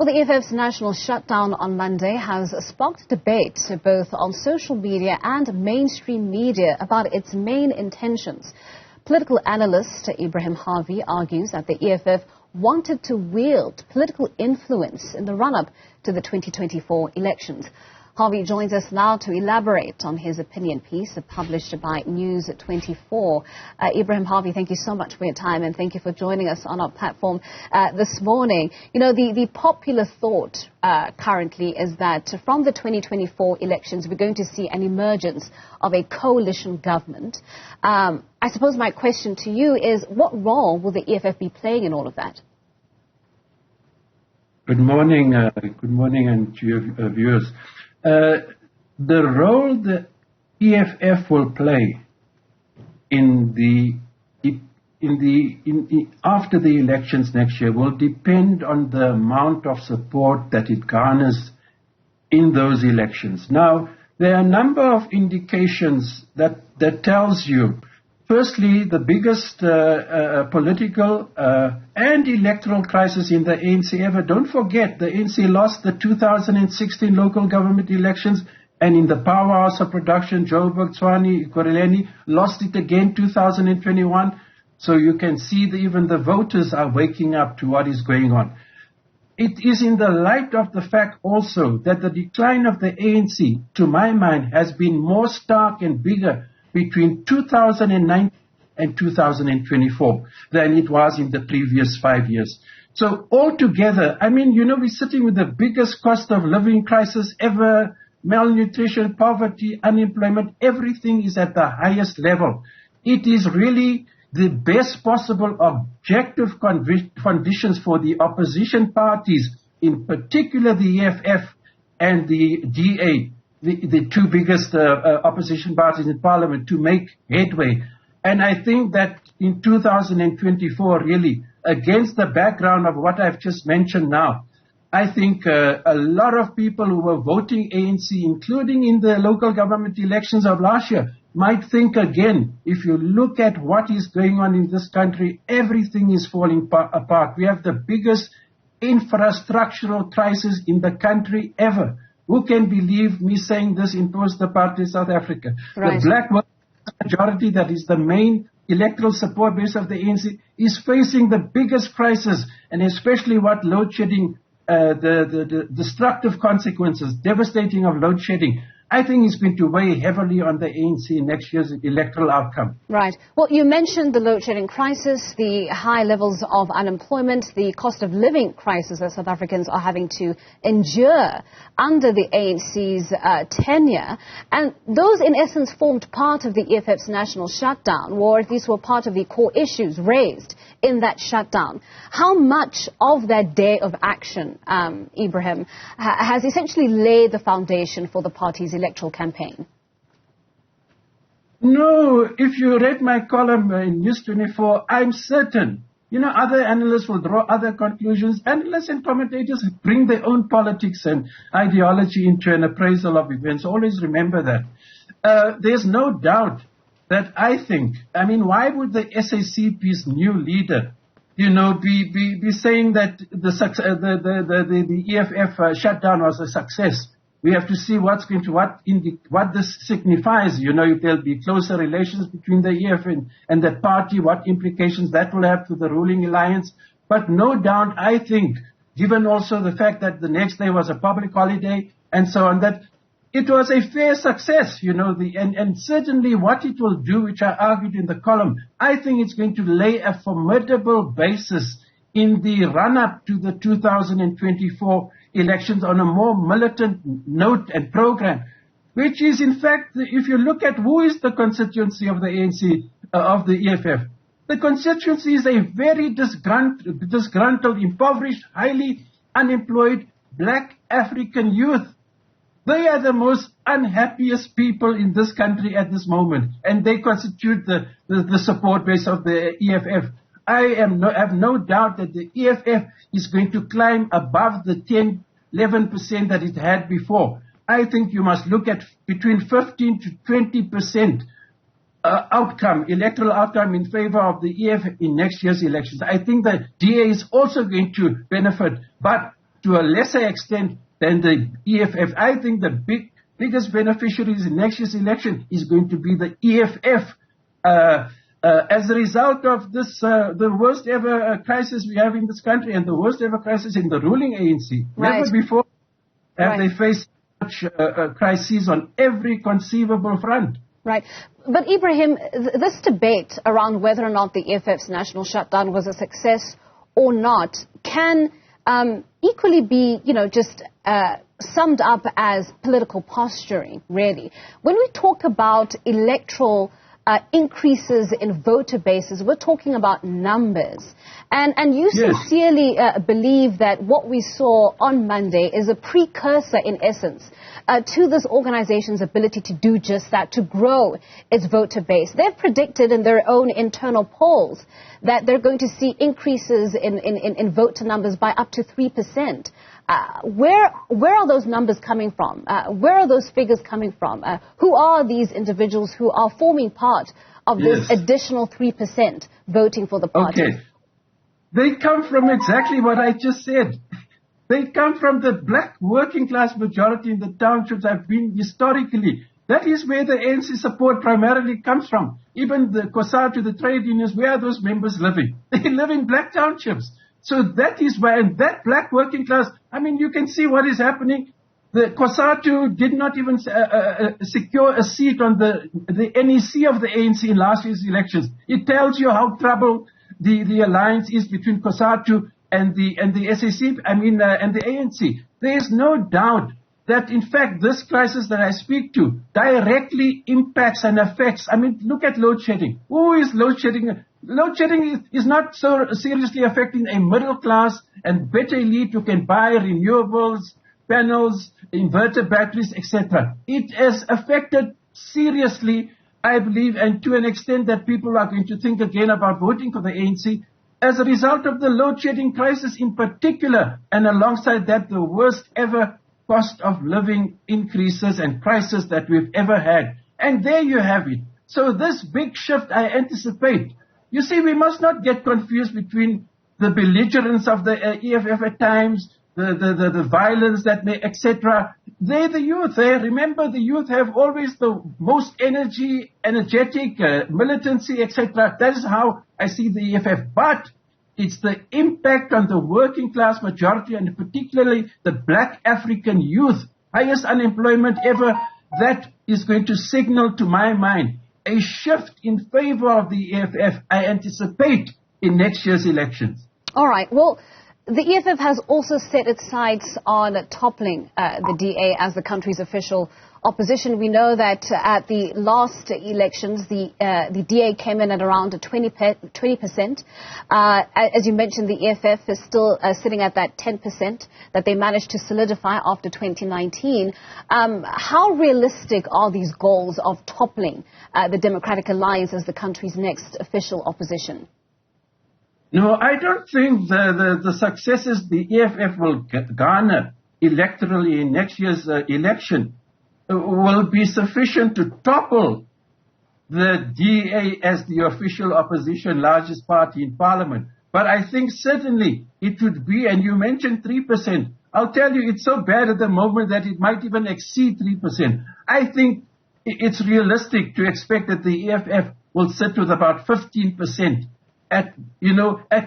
Well, the EFF's national shutdown on Monday has sparked debate both on social media and mainstream media about its main intentions. Political analyst Ebrahim Harvey argues that the EFF wanted to wield political influence in the run-up to the 2024 elections. Harvey joins us now to elaborate on his opinion piece published by News24. Ebrahim Harvey, thank you so much for your time and thank you for joining us on our platform this morning. You know, the popular thought currently is that from the 2024 elections, we're going to see an emergence of a coalition government. I suppose my question to you is, what role will the EFF be playing in all of that? Good morning, and to your viewers. The role the EFF will play after the elections next year will depend on the amount of support that it garners in those elections. Now, there are a number of indications that tells you. Firstly, the biggest political and electoral crisis in the ANC ever. Don't forget, the ANC lost the 2016 local government elections, and in the powerhouse of production, Joburg, Tshwane, Ekurhuleni, lost it again 2021. So you can see that even the voters are waking up to what is going on. It is in the light of the fact also that the decline of the ANC, to my mind, has been more stark and bigger between 2009 and 2024 than it was in the previous 5 years. So altogether, I mean, you know, we're sitting with the biggest cost of living crisis ever, malnutrition, poverty, unemployment, everything is at the highest level. It is really the best possible objective conditions for the opposition parties, in particular the EFF and the DA, the two biggest opposition parties in parliament, to make headway. And I think that in 2024, really, against the background of what I've just mentioned now, I think a lot of people who were voting ANC, including in the local government elections of last year, might think again. If you look at what is going on in this country, everything is falling apart. We have the biggest infrastructural crisis in the country ever. Who can believe me saying this in post-apartheid South Africa? Right. The black majority, that is the main electoral support base of the ANC, is facing the biggest crisis, and especially what load shedding, the destructive consequences, devastating of load shedding, I think is going to weigh heavily on the ANC in next year's electoral outcome. Right. Well, you mentioned the load shedding crisis, the high levels of unemployment, the cost of living crisis that South Africans are having to endure under the ANC's tenure. And those, in essence, formed part of the EFF's national shutdown, or at least were part of the core issues raised in that shutdown. How much of that day of action, Ebrahim, has essentially laid the foundation for the party's electoral campaign? No, if you read my column in News24, I'm certain. You know, other analysts will draw other conclusions. Analysts and commentators bring their own politics and ideology into an appraisal of events. Always remember that. There's no doubt that I think, I mean, why would the SACP's new leader, you know, be saying that the EFF shutdown was a success? We have to see what this signifies. You know, if there'll be closer relations between the EFF and that party, what implications that will have to the ruling alliance. But no doubt, I think, given also the fact that the next day was a public holiday and so on, that it was a fair success, you know, and certainly what it will do, which I argued in the column, I think it's going to lay a formidable basis in the run-up to the 2024 elections on a more militant note and program, which is, in fact, if you look at who is the constituency of the ANC, of the EFF, the constituency is a very disgruntled, impoverished, highly unemployed black African youth. They are the most unhappiest people in this country at this moment, and they constitute the support base of the EFF. I have no doubt that the EFF is going to climb above the 10-11% that it had before. I think you must look at between 15 to 20% electoral outcome in favor of the EFF in next year's elections. I think the DA is also going to benefit, but to a lesser extent than the EFF. I think the biggest beneficiaries in next year's election is going to be the EFF. As a result of this, the worst ever crisis we have in this country and the worst ever crisis in the ruling ANC. Right. Never before have they faced such crises on every conceivable front. Right. But Ebrahim, this debate around whether or not the EFF's national shutdown was a success or not can equally be, just summed up as political posturing, really. When we talk about electoral increases in voter bases, we're talking about numbers. And you sincerely believe that what we saw on Monday is a precursor, in essence, to this organization's ability to do just that, to grow its voter base. They've predicted in their own internal polls that they're going to see increases in voter numbers by up to 3%. Where are those numbers coming from? Where are those figures coming from? Who are these individuals who are forming part of this additional 3% voting for the party? Okay. They come from exactly what I just said. They come from the black working class majority in the townships have been historically. That is where the ANC support primarily comes from. Even the COSATU, the trade unions, where are those members living? They live in black townships. So that is why, and that black working class, you can see what is happening. The COSATU did not even secure a seat on the NEC of the ANC in last year's elections. It tells you how troubled the alliance is between COSATU and the SAC, and the ANC. There is no doubt that, in fact, this crisis that I speak to directly impacts and affects. Look at load shedding. Who is load shedding? Load shedding is not so seriously affecting a middle class and better elite who can buy renewables, panels, inverter batteries, etc. It has affected seriously, I believe, and to an extent that people are going to think again about voting for the ANC as a result of the load shedding crisis in particular, and alongside that, the worst ever cost of living increases and crisis that we've ever had. And there you have it. So this big shift I anticipate. You see, we must not get confused between the belligerence of the EFF at times, the violence that may, etc. They're the youth. Remember, the youth have always the most energetic, militancy, etc. That is how I see the EFF. But it's the impact on the working class majority and particularly the black African youth, highest unemployment ever, that is going to signal, to my mind, a shift in favor of the EFF, I anticipate, in next year's elections. All right. Well, the EFF has also set its sights on toppling the DA as the country's official opposition. We know that at the last elections, the DA came in at around 20%. As you mentioned, the EFF is still sitting at that 10% that they managed to solidify after 2019. How realistic are these goals of toppling the Democratic Alliance as the country's next official opposition? No, I don't think the successes the EFF will garner electorally in next year's election will be sufficient to topple the DA as the official opposition, largest party in parliament. But I think certainly it would be, and you mentioned 3%. I'll tell you, it's so bad at the moment that it might even exceed 3%. I think it's realistic to expect that the EFF will sit with about 15%. At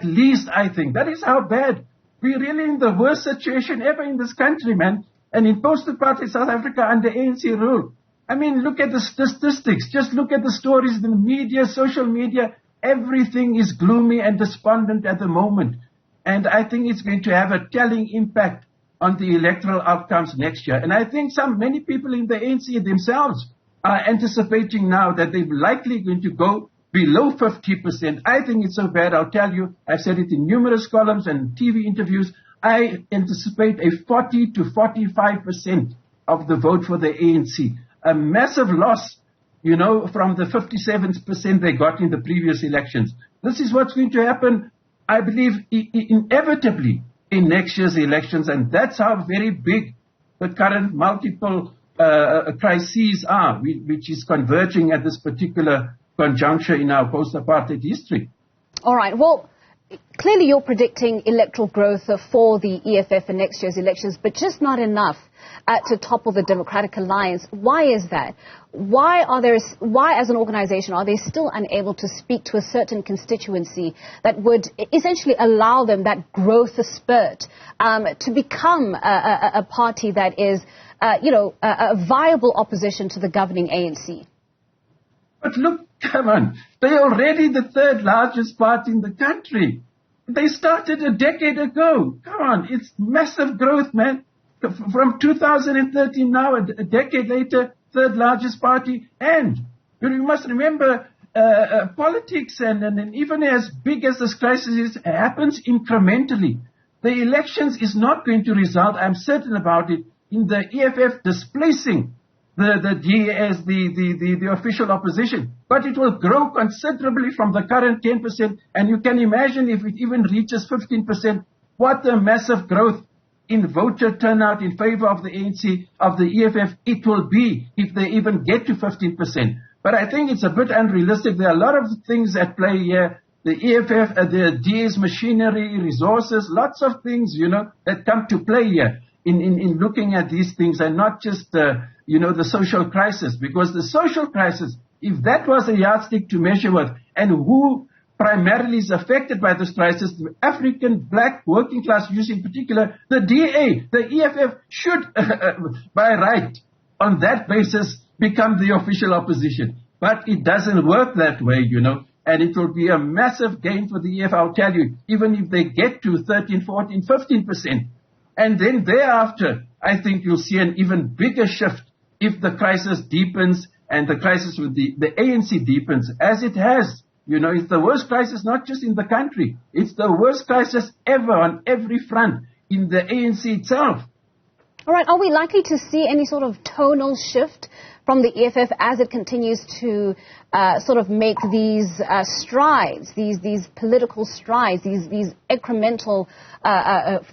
least, I think. That is how bad. We're really in the worst situation ever in this country, man. And in post-apartheid South Africa under ANC rule. Look at the statistics. Just look at the stories in the media, social media. Everything is gloomy and despondent at the moment. And I think it's going to have a telling impact on the electoral outcomes next year. And I think many people in the ANC themselves are anticipating now that they're likely going to go below 50%. I think it's so bad, I'll tell you, I've said it in numerous columns and TV interviews, I anticipate a 40 to 45% of the vote for the ANC. A massive loss, from the 57% they got in the previous elections. This is what's going to happen, I believe, inevitably in next year's elections, and that's how very big the current multiple crises are, which is converging at this particular conjuncture in our post-apartheid history. All right. Well, clearly you're predicting electoral growth for the EFF in next year's elections, but just not enough to topple the Democratic Alliance. Why is that? Why, as an organization, are they still unable to speak to a certain constituency that would essentially allow them that growth spurt to become a party that is, a viable opposition to the governing ANC? But look, come on, they're already the third largest party in the country. They started a decade ago. Come on, it's massive growth, man. From 2013 now, a decade later, third largest party. And you must remember, politics and even as big as this crisis is, happens incrementally. The elections is not going to result, I'm certain about it, in the EFF displacing the DA as the official opposition. But it will grow considerably from the current 10%. And you can imagine if it even reaches 15%, what a massive growth in voter turnout in favor of the ANC, of the EFF, it will be if they even get to 15%. But I think it's a bit unrealistic. There are a lot of things at play here. The EFF, the DA's machinery, resources, lots of things, that come to play here in looking at these things, and not just, the social crisis. Because the social crisis, if that was a yardstick to measure with, and who primarily is affected by this crisis, the African black working class youth in particular, the DA, the EFF should, by right, on that basis, become the official opposition. But it doesn't work that way, and it will be a massive gain for the EFF, I'll tell you, even if they get to 13, 14, 15%. And then thereafter, I think you'll see an even bigger shift if the crisis deepens and the crisis with the ANC deepens, as it has. It's the worst crisis not just in the country. It's the worst crisis ever on every front in the ANC itself. All right. Are we likely to see any sort of tonal shift from the EFF as it continues to sort of make these strides, these political strides, these incremental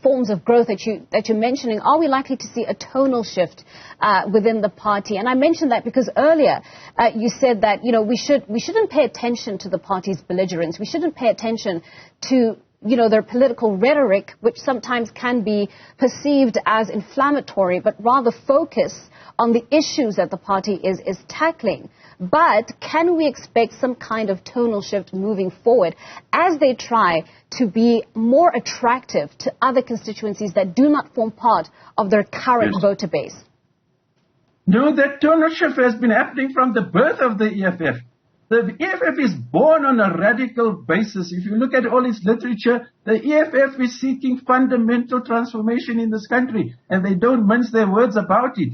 forms of growth that you're mentioning? Are we likely to see a tonal shift within the party? And I mentioned that because earlier you said that we shouldn't pay attention to the party's belligerence. We shouldn't pay attention to their political rhetoric, which sometimes can be perceived as inflammatory, but rather focus on the issues that the party is tackling. But can we expect some kind of tonal shift moving forward as they try to be more attractive to other constituencies that do not form part of their current voter base? No, that tonal shift has been happening from the birth of the EFF. The EFF is born on a radical basis. If you look at all its literature, the EFF is seeking fundamental transformation in this country, and they don't mince their words about it,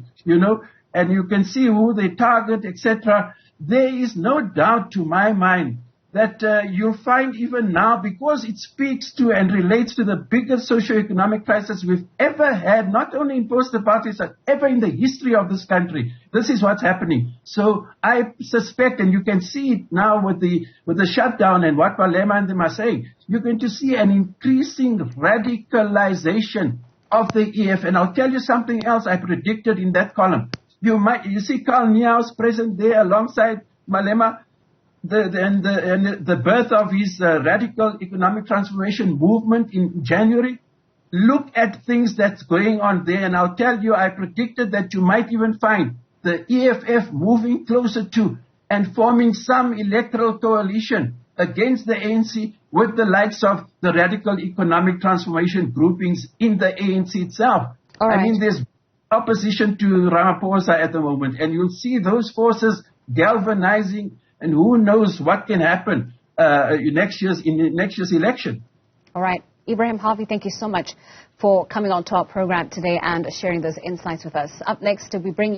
and you can see who they target, etc. There is no doubt to my mind that you'll find even now, because it speaks to and relates to the biggest socio-economic crisis we've ever had, not only in post-apartheid, but ever in the history of this country. This is what's happening. So I suspect, and you can see it now with the shutdown and what Malema and them are saying, you're going to see an increasing radicalization of the EFF. And I'll tell you something else I predicted in that column. You see Carl Niehaus present there alongside Malema, the birth of his radical economic transformation movement in January. Look at things that's going on there, and I'll tell you, I predicted that you might even find the EFF moving closer to and forming some electoral coalition against the ANC with the likes of the radical economic transformation groupings in the ANC itself. All right. I mean, there's opposition to Ramaphosa at the moment, and you'll see those forces galvanizing, and who knows what can happen in next year's election. All right. Ebrahim Harvey, thank you so much for coming on to our program today and sharing those insights with us. Up next, we bring